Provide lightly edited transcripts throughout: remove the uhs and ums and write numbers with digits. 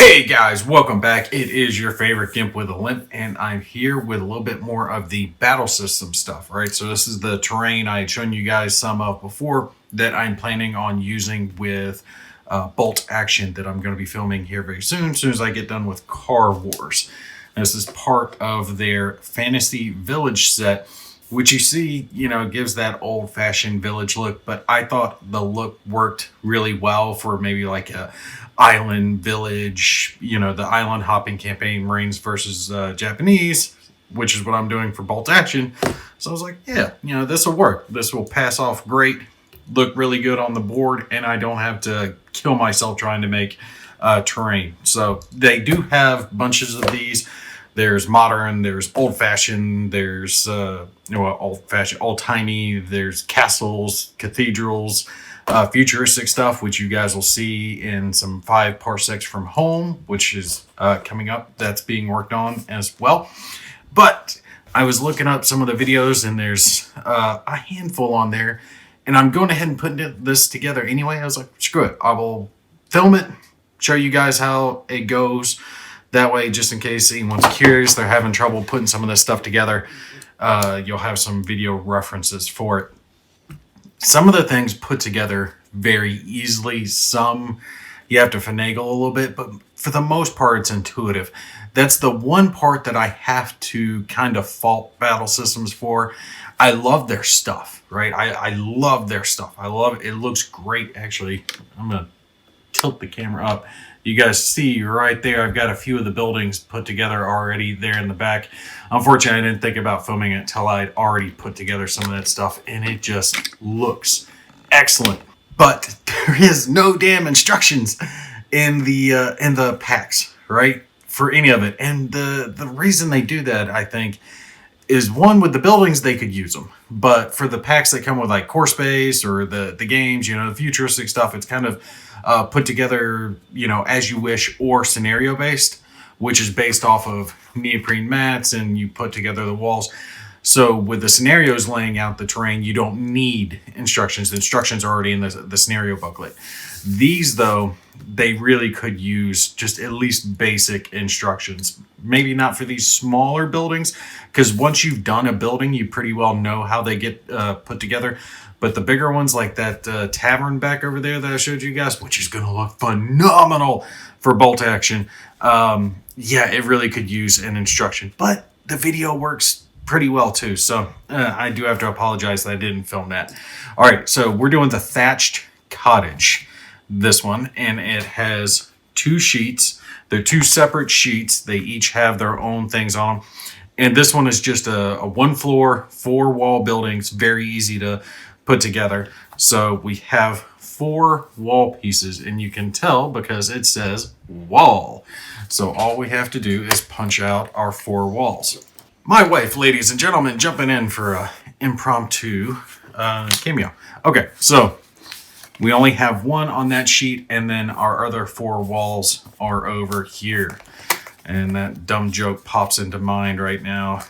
Hey guys, welcome back. It is your favorite Gimp with a Limp, and I'm here with a little bit more of the battle system stuff, right? So this is the terrain I had shown you guys some of before that I'm planning on using with Bolt Action that I'm going to be filming here very soon, as soon as I get done with Car Wars. This is part of their Fantasy Village set, which you see, gives that old-fashioned village look, but I thought the look worked really well for maybe like a island village, the island hopping campaign, Marines versus Japanese, which is what I'm doing for Bolt Action. So I was like, yeah, this will work. This will pass off great, look really good on the board, and I don't have to kill myself trying to make terrain. So they do have bunches of these. There's modern, there's old-fashioned, there's old-fashioned, old-timey, there's castles, cathedrals, futuristic stuff, which you guys will see in some 5 parsecs from home, which is coming up. That's being worked on as well. But I was looking up some of the videos, and there's a handful on there, and I'm going ahead and putting this together anyway. I was like, screw it. I will film it, show you guys how it goes. That way, just in case anyone's curious, they're having trouble putting some of this stuff together, you'll have some video references for it. Some of the things put together very easily. Some you have to finagle a little bit, but for the most part, it's intuitive. That's the one part that I have to kind of fault Battlesystems for. I love their stuff, right? I love their stuff. I love it. It looks great, actually. I'm going to tilt the camera up. You guys see right there, I've got a few of the buildings put together already there in the back. Unfortunately, I didn't think about filming it until I'd already put together some of that stuff, and it just looks excellent. But there is no damn instructions in the packs, right, for any of it. And the reason they do that, I think, is one, with the buildings, they could use them. But for the packs that come with like core space or the games, the futuristic stuff, it's kind of put together, as you wish, or scenario based, which is based off of neoprene mats, and you put together the walls. So with the scenarios laying out the terrain, you don't need instructions. The instructions are already in the scenario booklet. These, though, they really could use just at least basic instructions. Maybe not for these smaller buildings, because once you've done a building, you pretty well know how they get put together. But the bigger ones, like that tavern back over there that I showed you guys, which is going to look phenomenal for Bolt Action, yeah, it really could use an instruction. But the video works pretty well too, so I do have to apologize that I didn't film that. All right, so we're doing the Thatched Cottage, this one, and it has 2 sheets. They're 2 separate sheets. They each have their own things on them. And this one is just a 1-floor, 4-wall buildings, very easy to put together. So we have 4 wall pieces, and you can tell because it says wall. So all we have to do is punch out our 4 walls. My wife, ladies and gentlemen, jumping in for an impromptu cameo. Okay, so we only have 1 on that sheet, and then our other 4 walls are over here. And that dumb joke pops into mind right now.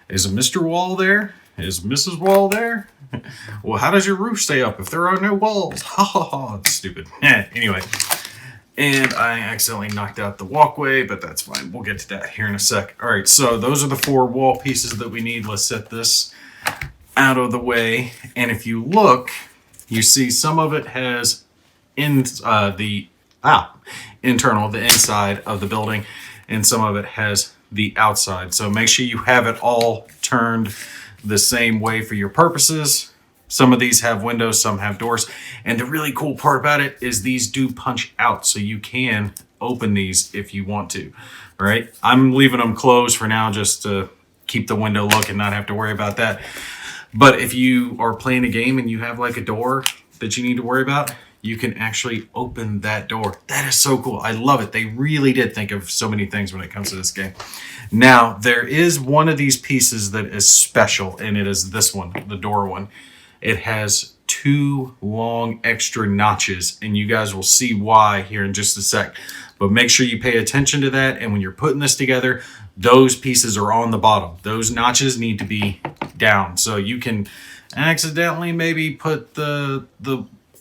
Is Mr. Wall there? Is Mrs. Wall there? Well, how does your roof stay up if there are no walls? Ha ha ha, it's stupid. Anyway. And I accidentally knocked out the walkway, but that's fine. We'll get to that here in a sec. All right, so those are the 4 wall pieces that we need. Let's set this out of the way. And if you look, you see some of it has internal, the inside of the building, and some of it has the outside. So make sure you have it all turned the same way for your purposes. Some of these have windows, some have doors. And the really cool part about it is these do punch out, so you can open these if you want to. All right, I'm leaving them closed for now just to keep the window look and not have to worry about that. But if you are playing a game and you have like a door that you need to worry about, you can actually open that door. That is so cool. I love it. They really did think of so many things when it comes to this game. Now, there is one of these pieces that is special, and it is this one, the door one. It has 2 long extra notches, and you guys will see why here in just a sec. But make sure you pay attention to that, and when you're putting this together, those pieces are on the bottom. Those notches need to be down. So you can accidentally maybe put the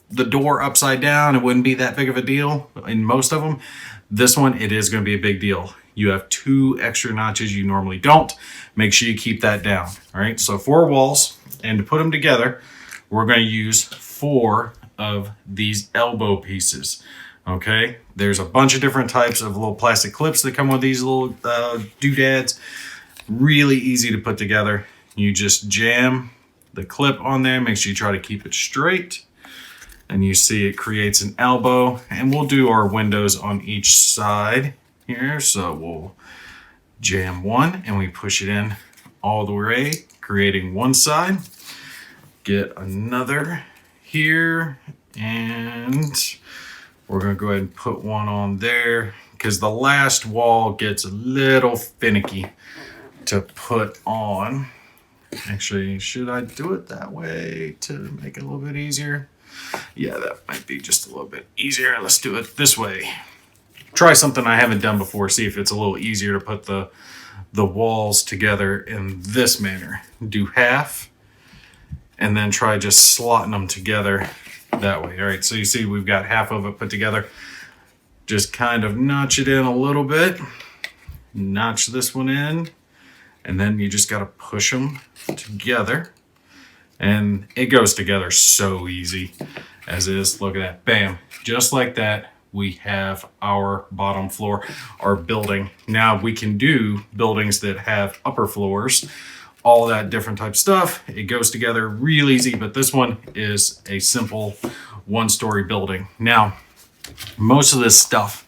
door upside down. It wouldn't be that big of a deal in most of them. This one, it is going to be a big deal. You have 2 extra notches you normally don't. Make sure you keep that down. All right, so 4 walls, and to put them together, we're going to use 4 of these elbow pieces. Okay, there's a bunch of different types of little plastic clips that come with these little doodads. Really easy to put together. You just jam the clip on there. Make sure you try to keep it straight. And you see it creates an elbow. And we'll do our windows on each side here. So we'll jam one and we push it in all the way, creating one side. Get another here. And we're going to go ahead and put one on there because the last wall gets a little finicky to put on. Actually, should I do it that way to make it a little bit easier? Yeah, that might be just a little bit easier. Let's do it this way. Try something I haven't done before. See if it's a little easier to put the walls together in this manner. Do half and then try just slotting them together that way. All right, so you see we've got half of it put together. Just kind of notch it in a little bit. Notch this one in. And then you just got to push them together. And it goes together so easy as is. Look at that. Bam. Just like that, we have our bottom floor, our building. Now we can do buildings that have upper floors, all that different type of stuff. It goes together real easy, but this one is a simple 1-story building. Now, most of this stuff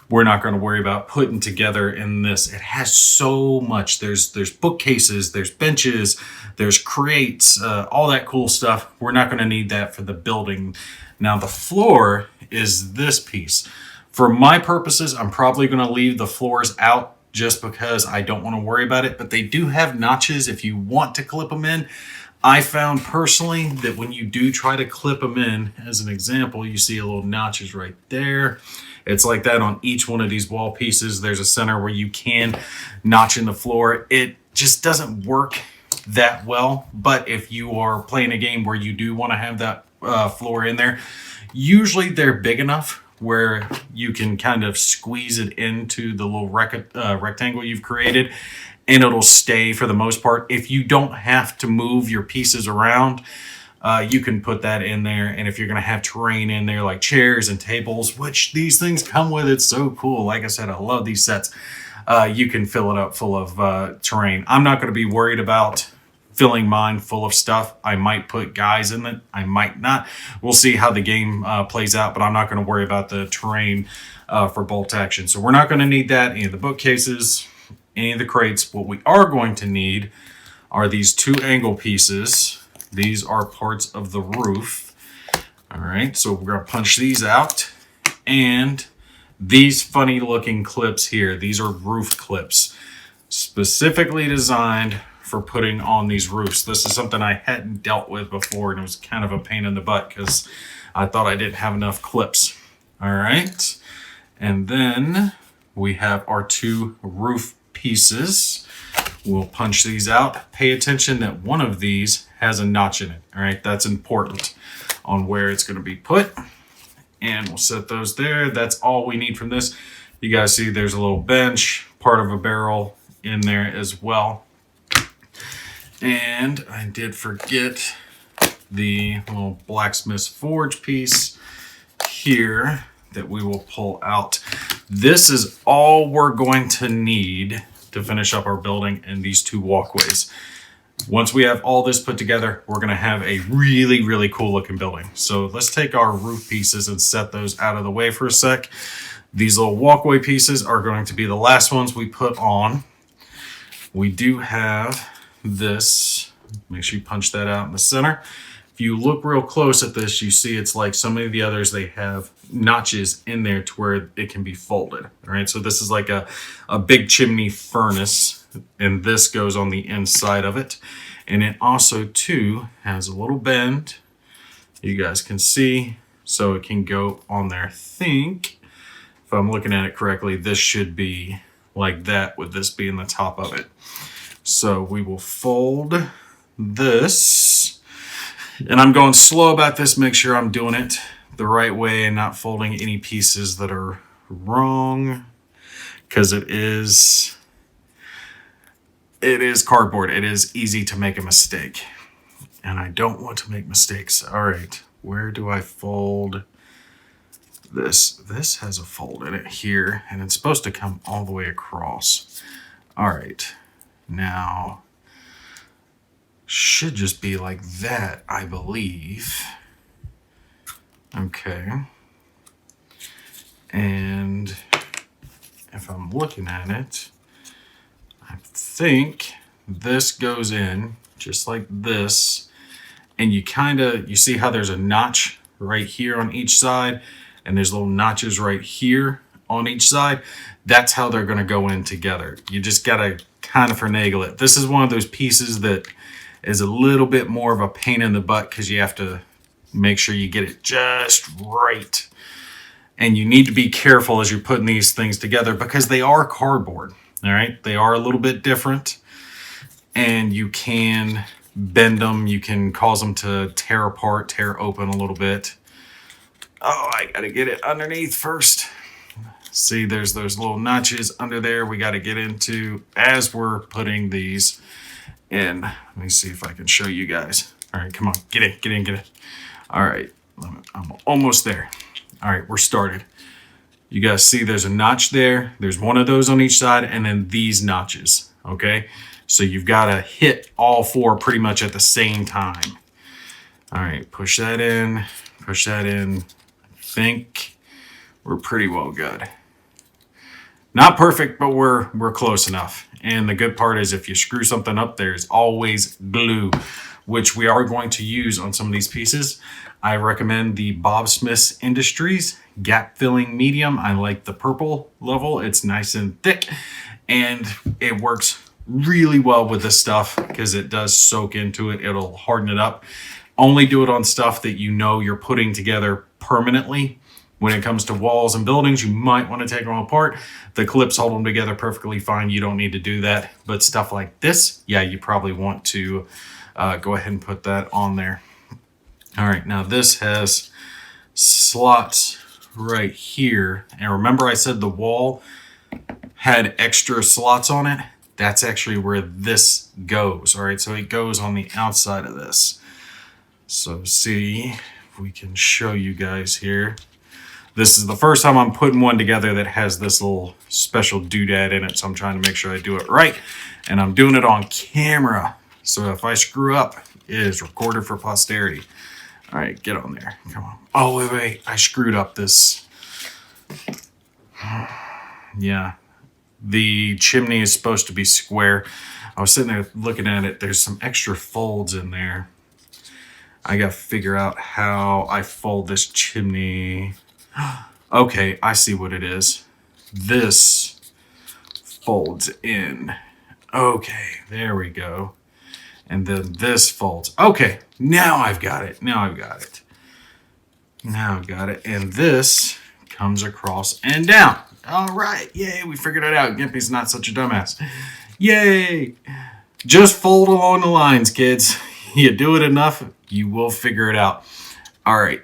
we're not going to worry about putting together in this. It has so much. There's bookcases, there's benches, there's crates, all that cool stuff. We're not going to need that for the building. Now the floor is this piece. For my purposes, I'm probably going to leave the floors out just because I don't want to worry about it, but they do have notches if you want to clip them in. I found personally that when you do try to clip them in, as an example, you see a little notches right there. It's like that on each one of these wall pieces. There's a center where you can notch in the floor. It just doesn't work that well. But if you are playing a game where you do want to have that floor in there, usually they're big enough where you can kind of squeeze it into the little rectangle you've created, and it'll stay for the most part. If you don't have to move your pieces around, you can put that in there. And if you're going to have terrain in there like chairs and tables, which these things come with, it's so cool. Like I said, I love these sets. You can fill it up full of terrain. I'm not going to be worried about filling mine full of stuff. I might put guys in it. I might not. We'll see how the game plays out, but I'm not going to worry about the terrain for bolt action. So we're not going to need that. Any of the bookcases, any of the crates. What we are going to need are these 2 angle pieces. These are parts of the roof. All right, so we're gonna punch these out. And these funny looking clips here, these are roof clips, specifically designed for putting on these roofs. This is something I hadn't dealt with before, and it was kind of a pain in the butt because I thought I didn't have enough clips. All right, and then we have our 2 roof pieces. We'll punch these out. Pay attention that one of these has a notch in it. All right, that's important on where it's going to be put. And we'll set those there. That's all we need from this. You guys see there's a little bench, part of a barrel in there as well. And I did forget the little blacksmith's forge piece here that we will pull out. This is all we're going to need to finish up our building and these 2 walkways. Once we have all this put together, we're going to have a really, really cool looking building. So let's take our roof pieces and set those out of the way for a sec. These little walkway pieces are going to be the last ones we put on. We do have this. Make sure you punch that out in the center. If you look real close at this, you see it's like so many of the others, they have notches in there to where it can be folded. All right, so this is like a big chimney furnace, and this goes on the inside of it. And it also too has a little bend, you guys can see, so it can go on there. I think if I'm looking at it correctly, this should be like that, with this being the top of it. So we will fold this, and I'm going slow about this. Make sure I'm doing it the right way and not folding any pieces that are wrong because it is cardboard. It is easy to make a mistake, and I don't want to make mistakes. All right, where do I fold this? This has a fold in it here, and it's supposed to come all the way across. All right, now should just be like that, I believe. Okay. And if I'm looking at it, I think this goes in just like this. And you see how there's a notch right here on each side, and there's little notches right here on each side. That's how they're going to go in together. You just got to kind of finagle it. This is one of those pieces that is a little bit more of a pain in the butt because you have to make sure you get it just right. And you need to be careful as you're putting these things together because they are cardboard, all right? They are a little bit different, and you can bend them. You can cause them to tear apart, tear open a little bit. Oh, I got to get it underneath first. See, there's those little notches under there we got to get into as we're putting these in. Let me see if I can show you guys. All right, come on, get in. All right, I'm almost there. All right, we're started. You guys see there's a notch there. There's one of those on each side, and then these notches, okay? So you've got to hit all four pretty much at the same time. All right, push that in, push that in. I think we're pretty well good. Not perfect, but we're close enough. And the good part is if you screw something up, there's always glue, which we are going to use on some of these pieces. I recommend the Bob Smith Industries gap filling medium. I like the purple level. It's nice and thick, and it works really well with this stuff because it does soak into it. It'll harden it up. Only do it on stuff that you know you're putting together permanently. When it comes to walls and buildings, you might want to take them apart. The clips hold them together perfectly fine. You don't need to do that. But stuff like this, yeah, you probably want to go ahead and put that on there. All right, now this has slots right here. And remember I said the wall had extra slots on it? That's actually where this goes. All right, so it goes on the outside of this. So see if we can show you guys here. This is the first time I'm putting one together that has this little special doodad in it, so I'm trying to make sure I do it right. And I'm doing it on camera, so if I screw up, it is recorded for posterity. All right, get on there. Come on. Oh, wait. I screwed up this. Yeah. The chimney is supposed to be square. I was sitting there looking at it. There's some extra folds in there. I got to figure out how I fold this chimney. Okay, I see what it is. This folds in. Okay, there we go. And then this folds. Okay, now I've got it. And this comes across and down. All right, yay, we figured it out. Gimpy's not such a dumbass. Yay. Just fold along the lines, kids. You do it enough, you will figure it out. All right.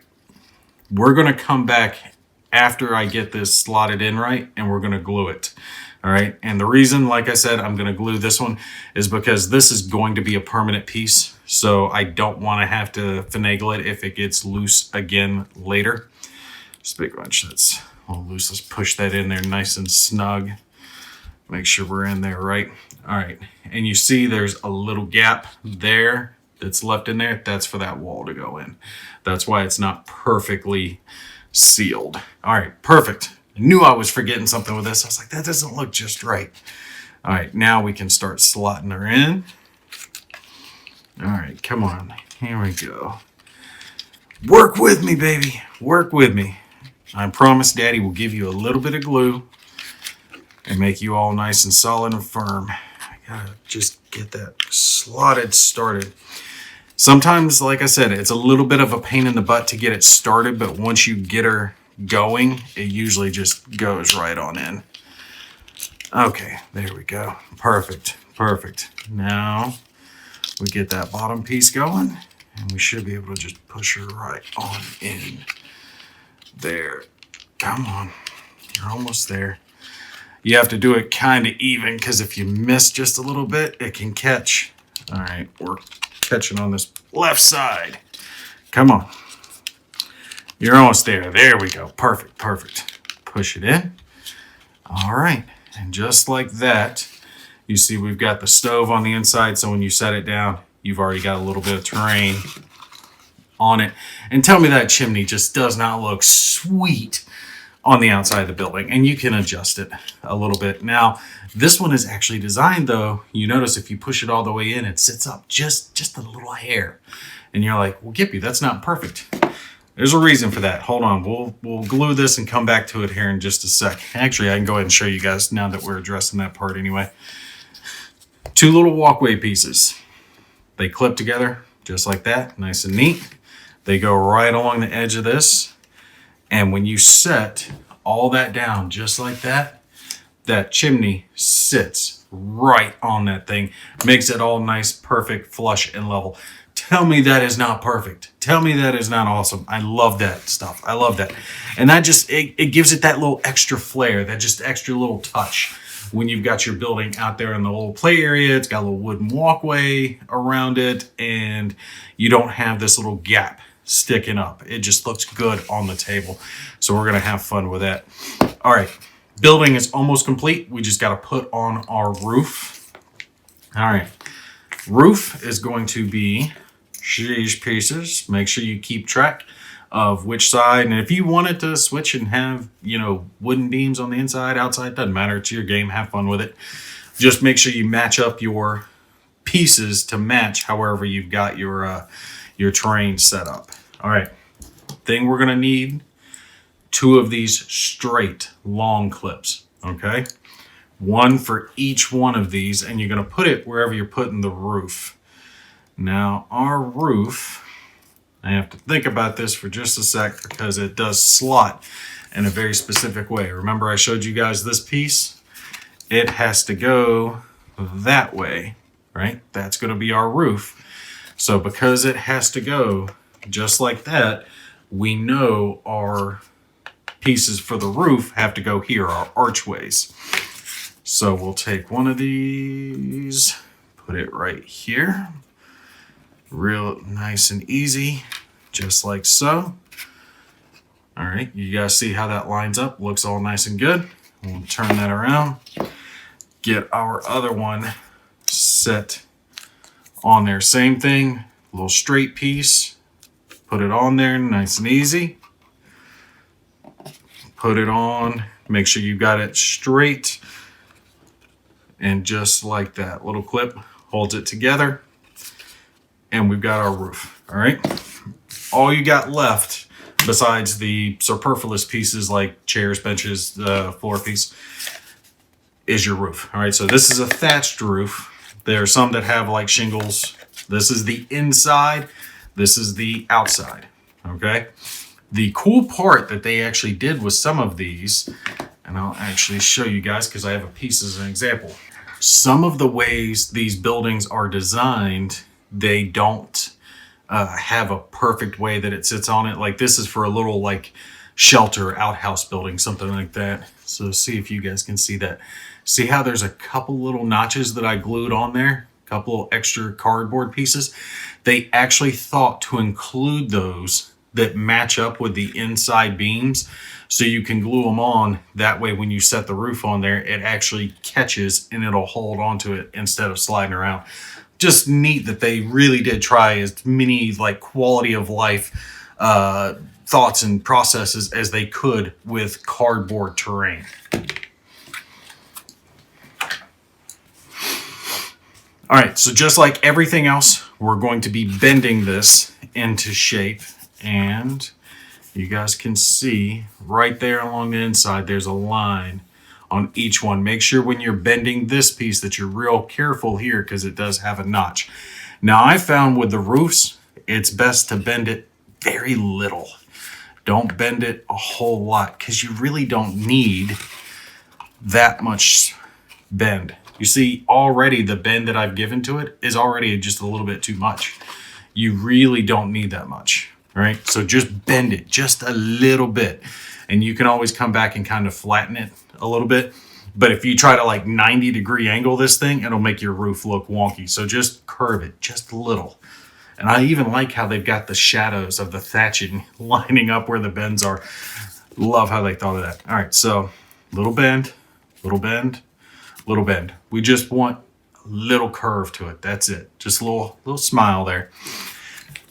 We're going to come back after I get this slotted in right, and we're going to glue it. All right. And the reason, like I said, I'm going to glue this one is because this is going to be a permanent piece. So I don't want to have to finagle it if it gets loose again later. This big wrench that's a little loose. Let's push that in there nice and snug. Make sure we're in there right. All right. And you see there's a little gap there that's left in there. That's for that wall to go in. That's why it's not perfectly sealed. All right, perfect. I knew I was forgetting something with this. I was like, that doesn't look just right. All right, now we can start slotting her in. All right, come on. Here we go. Work with me, baby. Work with me. I promise Daddy will give you a little bit of glue and make you all nice and solid and firm. I gotta just get that slotted started. Sometimes, like I said, it's a little bit of a pain in the butt to get it started, but once you get her going, it usually just goes right on in. Okay, there we go. Perfect. Now we get that bottom piece going, and we should be able to just push her right on in. There. Come on. You're almost there. You have to do it kind of even because if you miss just a little bit, it can catch. All right, we're catching on this left side. Come on. You're almost there. There we go. Perfect, perfect. Push it in. All right, and just like that, you see we've got the stove on the inside, so when you set it down, you've already got a little bit of terrain on it. And tell me that chimney just does not look sweet on the outside of the building, and you can adjust it a little bit. Now, this one is actually designed, though, you notice if you push it all the way in, it sits up just a little hair. And you're like, well, Gimpy, that's not perfect. There's a reason for that. Hold on, we'll glue this and come back to it here in just a sec. Actually, I can go ahead and show you guys now that we're addressing that part anyway. 2 little walkway pieces. They clip together just like that, nice and neat. They go right along the edge of this. And when you set all that down just like that, that chimney sits right on that thing. Makes it all nice, perfect, flush, and level. Tell me that is not perfect. Tell me that is not awesome. I love that stuff. I love that. And that just, it gives it that little extra flair, that just extra little touch. When you've got your building out there in the little play area, it's got a little wooden walkway around it, and you don't have this little gap sticking up. It just looks good on the table. So we're gonna have fun with that. All right, building is almost complete. We just gotta put on our roof. All right, roof is going to be these pieces. Make sure you keep track of which side, and if you wanted to switch and have, you know, wooden beams on the inside, outside, doesn't matter. It's your game. Have fun with it. Just make sure you match up your pieces to match however you've got your terrain set up. All right, thing we're gonna need 2 of these straight long clips. Okay, 1 for each one of these, and you're gonna put it wherever you're putting the roof. Now our roof, I have to think about this for just a sec because it does slot in a very specific way. Remember I showed you guys this piece? It has to go that way, right? That's going to be our roof. So because it has to go just like that, we know our pieces for the roof have to go here, our archways. So we'll take one of these, put it right here. Real nice and easy, just like so. All right, you guys see how that lines up? Looks all nice and good. We'll turn that around. Get our other one set on there. Same thing, a little straight piece. Put it on there, nice and easy. Put it on, make sure you got it straight. And just like that, little clip holds it together. And we've got our roof, all right? All you got left, besides the superfluous pieces like chairs, benches, the floor piece, is your roof, all right? So this is a thatched roof. There are some that have like shingles. This is the inside. This is the outside, okay? The cool part that they actually did with some of these, and I'll actually show you guys because I have a piece as an example. Some of the ways these buildings are designed, they don't have a perfect way that it sits on it. Like this is for a little like shelter outhouse building, something like that. So see if you guys can see that. See how there's a couple little notches that I glued on there, a couple extra cardboard pieces. They actually thought to include those that match up with the inside beams so you can glue them on. That way when you set the roof on there, it actually catches and it'll hold onto it instead of sliding around. Just neat that they really did try as many like quality of life thoughts and processes as they could with cardboard terrain. All right, so just like everything else, we're going to be bending this into shape, and you guys can see right there along the inside, there's a line on each one. Make sure when you're bending this piece that you're real careful here because it does have a notch. Now I found with the roofs, it's best to bend it very little. Don't bend it a whole lot because you really don't need that much bend. You see already the bend that I've given to it is already just a little bit too much. You really don't need that much, All right, so just bend it just a little bit, and you can always come back and kind of flatten it a little bit. But if you try to like 90-degree angle this thing, it'll make your roof look wonky. So just curve it just a little. And I even like how they've got the shadows of the thatching lining up where the bends are. Love how they thought of that. All right, so little bend, little bend, little bend. We just want a little curve to it. That's it. Just a little smile there.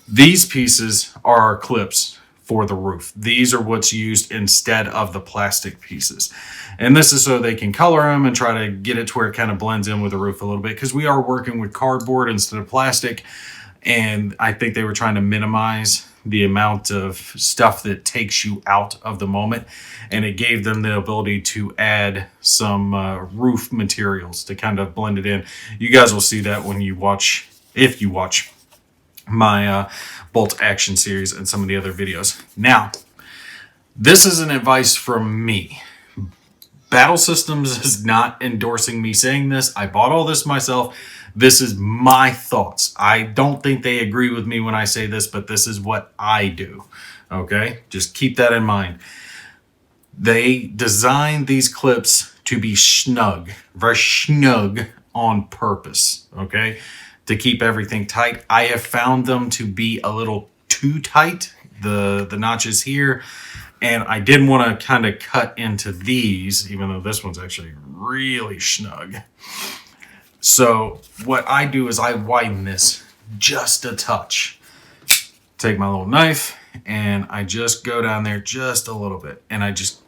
These pieces are our clips for the roof. These are what's used instead of the plastic pieces. And this is so they can color them and try to get it to where it kind of blends in with the roof a little bit, because we are working with cardboard instead of plastic. And I think they were trying to minimize the amount of stuff that takes you out of the moment. And it gave them the ability to add some roof materials to kind of blend it in. You guys will see that when you watch, if you watch my bolt action series and some of the other videos. Now, this is an advice from me. Battlesystems is not endorsing me saying this. I bought all this myself. This is my thoughts. I don't think they agree with me when I say this, but this is what I do. Okay? Just keep that in mind. They designed these clips to be snug, very snug on purpose. Okay? To keep everything tight. I have found them to be a little too tight, the notches here, and I didn't want to kind of cut into these, even though this one's actually really snug. So what I do is I widen this just a touch. Take my little knife and I just go down there just a little bit, and I just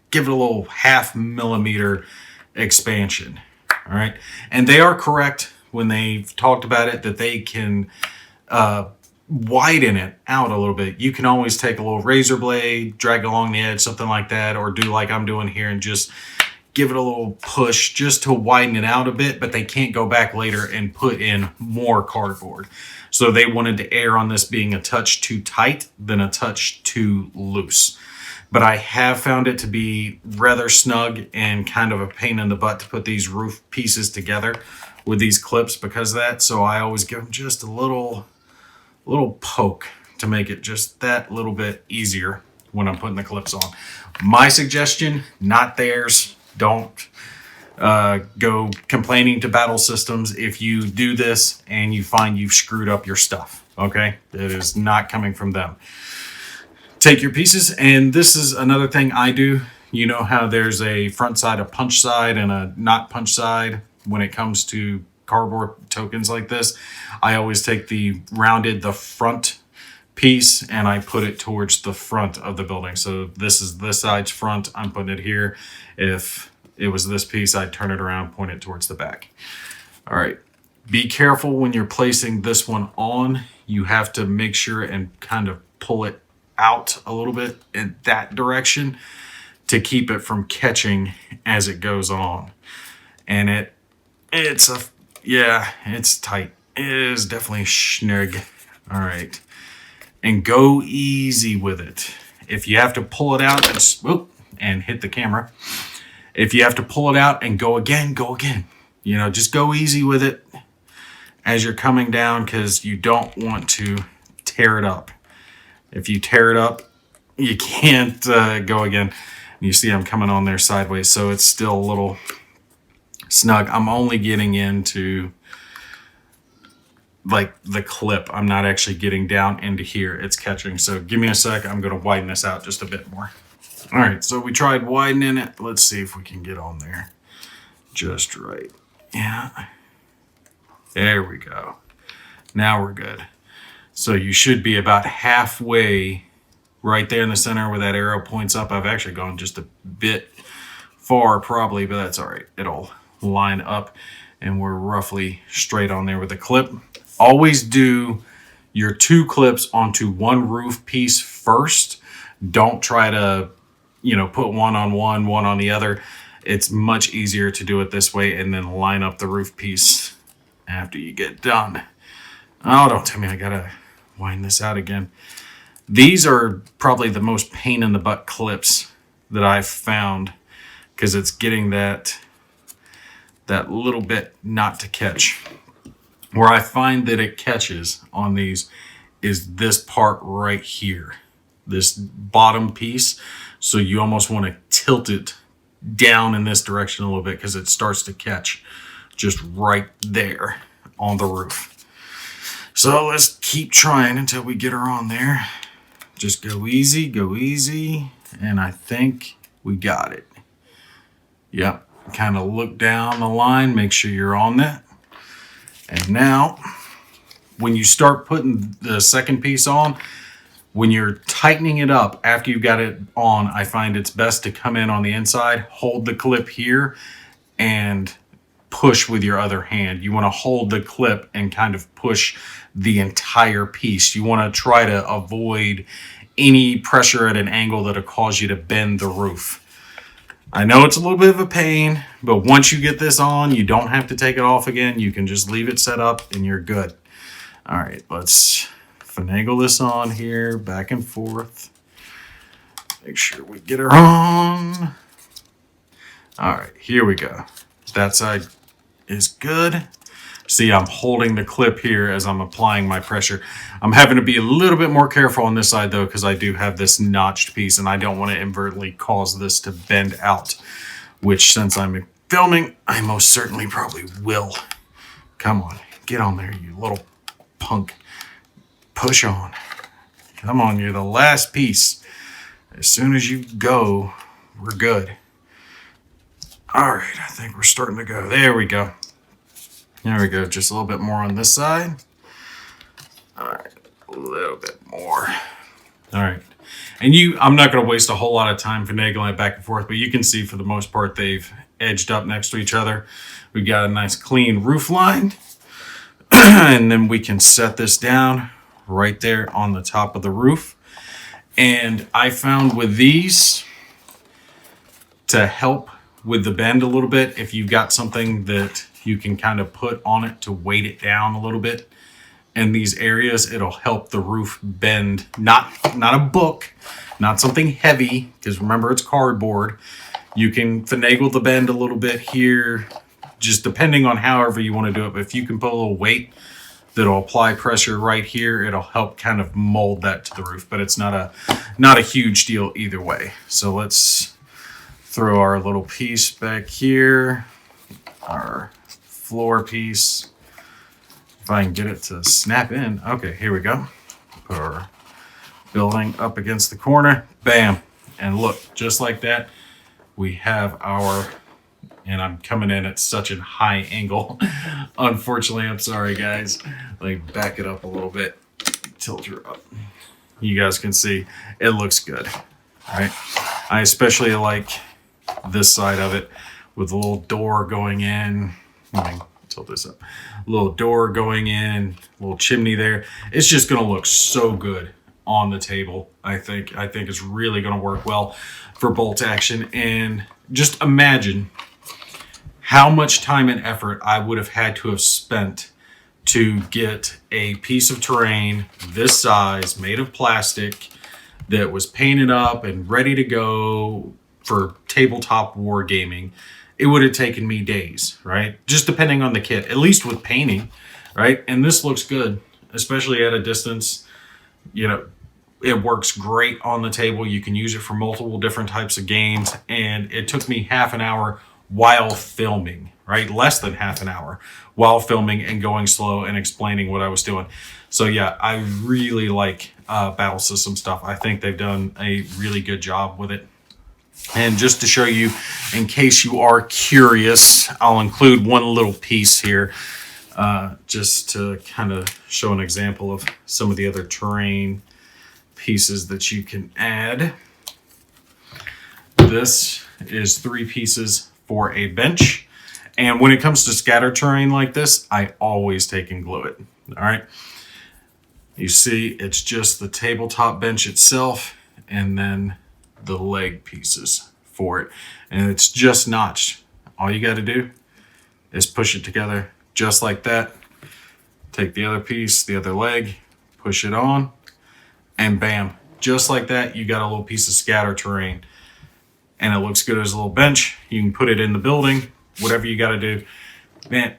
give it a little 0.5 millimeter expansion. All right, and they are correct when they've talked about it that they can widen it out a little bit. You can always take a little razor blade, drag it along the edge, something like that, or do like I'm doing here and just give it a little push just to widen it out a bit, but they can't go back later and put in more cardboard. So they wanted to err on this being a touch too tight than a touch too loose. But I have found it to be rather snug and kind of a pain in the butt to put these roof pieces together with these clips because of that. So I always give them just a little poke to make it just that little bit easier when I'm putting the clips on. My suggestion, not theirs. Don't go complaining to Battlesystems if you do this and you find you've screwed up your stuff. Okay? It is not coming from them. Take your pieces, and this is another thing I do. You know how there's a front side, a punch side, and a not punch side when it comes to cardboard tokens like this. I always take the front piece and I put it towards the front of the building. So this is this side's front. I'm putting it here. If it was this piece, I'd turn it around, point it towards the back. All right. Be careful when you're placing this one on. You have to make sure and kind of pull it out a little bit in that direction to keep it from catching as it goes on. And it's tight. It is definitely snug. All right. And go easy with it. If you have to pull it out and hit the camera. If you have to pull it out and go again, go again. You know, just go easy with it as you're coming down because you don't want to tear it up. If you tear it up, you can't go again. You see I'm coming on there sideways, so it's still a little snug. I'm only getting into like the clip. I'm not actually getting down into here. It's catching. So give me a sec. I'm going to widen this out just a bit more. All right, so we tried widening it. Let's see if we can get on there just right. Yeah. There we go. Now we're good. So you should be about halfway right there in the center where that arrow points up. I've actually gone just a bit far probably, but that's all right. It'll line up and we're roughly straight on there with the clip. Always do your two clips onto one roof piece first. Don't try to, put one on one on the other. It's much easier to do it this way and then line up the roof piece after you get done. Oh, don't tell me I gotta wind this out again. These are probably the most pain in the butt clips that I've found because it's getting that little bit not to catch. Where I find that it catches on these is this part right here, this bottom piece. So you almost want to tilt it down in this direction a little bit because it starts to catch just right there on the roof. So let's keep trying until we get her on there. Just go easy, and I think we got it. Yep, kind of look down the line, make sure you're on that. And now, when you start putting the second piece on, when you're tightening it up after you've got it on, I find it's best to come in on the inside, hold the clip here, and push with your other hand. You want to hold the clip and kind of push the entire piece. You want to try to avoid any pressure at an angle that'll cause you to bend the roof. I know it's a little bit of a pain, but once you get this on, you don't have to take it off again. You can just leave it set up and you're good. All right, let's finagle this on here, back and forth. Make sure we get her on. All right, here we go. That side is good. See, I'm holding the clip here as I'm applying my pressure. I'm having to be a little bit more careful on this side though, because I do have this notched piece and I don't want to inadvertently cause this to bend out, which since I'm filming, I most certainly probably will. Come on, get on there, you little punk. Push on. Come on, you're the last piece. As soon as you go, we're good. All right, I think we're starting to go. There we go. There we go. Just a little bit more on this side. All right, a little bit more. All right. And I'm not going to waste a whole lot of time finagling it back and forth, but you can see for the most part they've edged up next to each other. We got a nice clean roof line. And then we can set this down right there on the top of the roof. And I found with these, to help with the bend a little bit, if you've got something that you can kind of put on it to weight it down a little bit in these areas, it'll help the roof bend. Not a book, not something heavy, because remember it's cardboard. You can finagle the bend a little bit here, just depending on however you want to do it. But if you can put a little weight that'll apply pressure right here, it'll help kind of mold that to the roof. But it's not a huge deal either way. So let's throw our little piece back here, our floor piece. If I can get it to snap in. Okay, here we go. Put our building up against the corner. Bam. And look, just like that, we have our, and I'm coming in at such a high angle. Unfortunately, I'm sorry, guys. Let me back it up a little bit. Tilt her up. You guys can see it looks good. All right. I especially like this side of it with a little door going in. Let me tilt this up. A little door going in, a little chimney there. It's just going to look so good on the table. I think it's really going to work well for bolt action. And just imagine how much time and effort I would have had to have spent to get a piece of terrain this size, made of plastic, that was painted up and ready to go for tabletop wargaming. It would have taken me days, right? Just depending on the kit, at least with painting, right? And this looks good, especially at a distance. You know, it works great on the table. You can use it for multiple different types of games. And it took me half an hour while filming, right? Less than half an hour while filming and going slow and explaining what I was doing. So yeah, I really like Battlesystem stuff. I think they've done a really good job with it. And just to show you, in case you are curious, I'll include one little piece here just to kind of show an example of some of the other terrain pieces that you can add. This is 3 pieces for a bench. And when it comes to scatter terrain like this, I always take and glue it. All right. You see, it's just the tabletop bench itself and then the leg pieces for it. And it's just notched. All you got to do is push it together just like that. Take the other piece, the other leg, push it on, and bam. Just like that, you got a little piece of scatter terrain. And it looks good as a little bench. You can put it in the building, whatever you got to do. Man,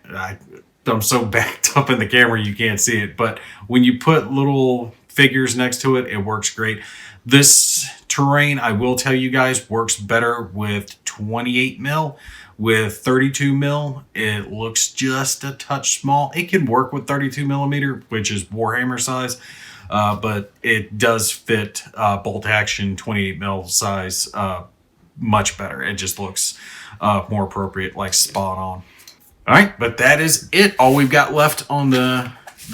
I'm so backed up in the camera you can't see it, but when you put little figures next to it, it works great. This terrain, I will tell you guys, works better with 28 mil. With 32 mil, it looks just a touch small. It can work with 32 millimeter, which is Warhammer size, but it does fit bolt action 28 mil size much better. It just looks more appropriate, like spot on. All right, but that is it. All we've got left on the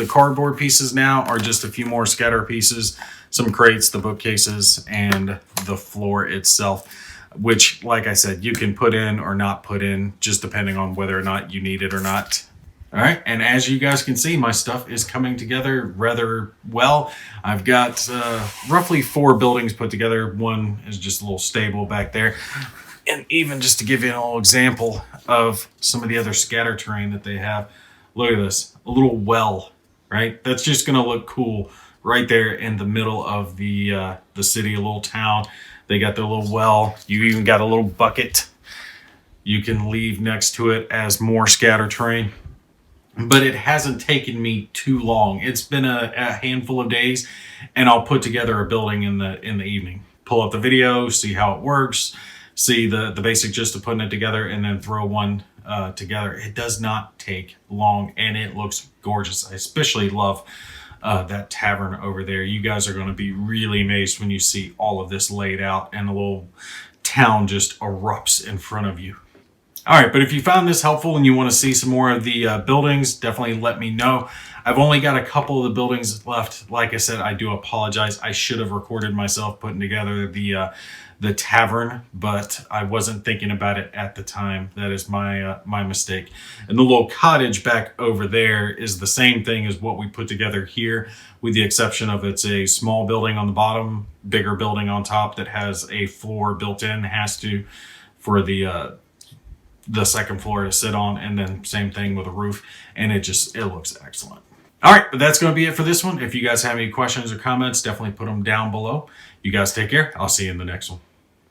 cardboard pieces now are just a few more scatter pieces, some crates, the bookcases, and the floor itself, which, like I said, you can put in or not put in, just depending on whether or not you need it or not. All right, and as you guys can see, my stuff is coming together rather well. I've got roughly 4 buildings put together. One is just a little stable back there. And even just to give you a little example of some of the other scatter terrain that they have, look at this, a little well, right? That's just gonna look cool right there in the middle of the city, a little town. They got their little well. You even got a little bucket you can leave next to it as more scatter terrain. But it hasn't taken me too long. It's been a handful of days, and I'll put together a building in the evening. Pull up the video, see how it works, see the basic gist of putting it together, and then throw one together. It does not take long, and it looks gorgeous. I especially love that tavern over there. You guys are going to be really amazed when you see all of this laid out and a little town just erupts in front of you. All right, but if you found this helpful and you want to see some more of the buildings, definitely let me know. I've only got a couple of the buildings left. Like I said, I do apologize. I should have recorded myself putting together the tavern, but I wasn't thinking about it at the time. That is my mistake. And the little cottage back over there is the same thing as what we put together here, with the exception of it's a small building on the bottom, bigger building on top that has a floor built in, has to, for the second floor to sit on, and then same thing with a roof, and it looks excellent. All right, but that's going to be it for this one. If you guys have any questions or comments, definitely put them down below. You guys take care. I'll see you in the next one.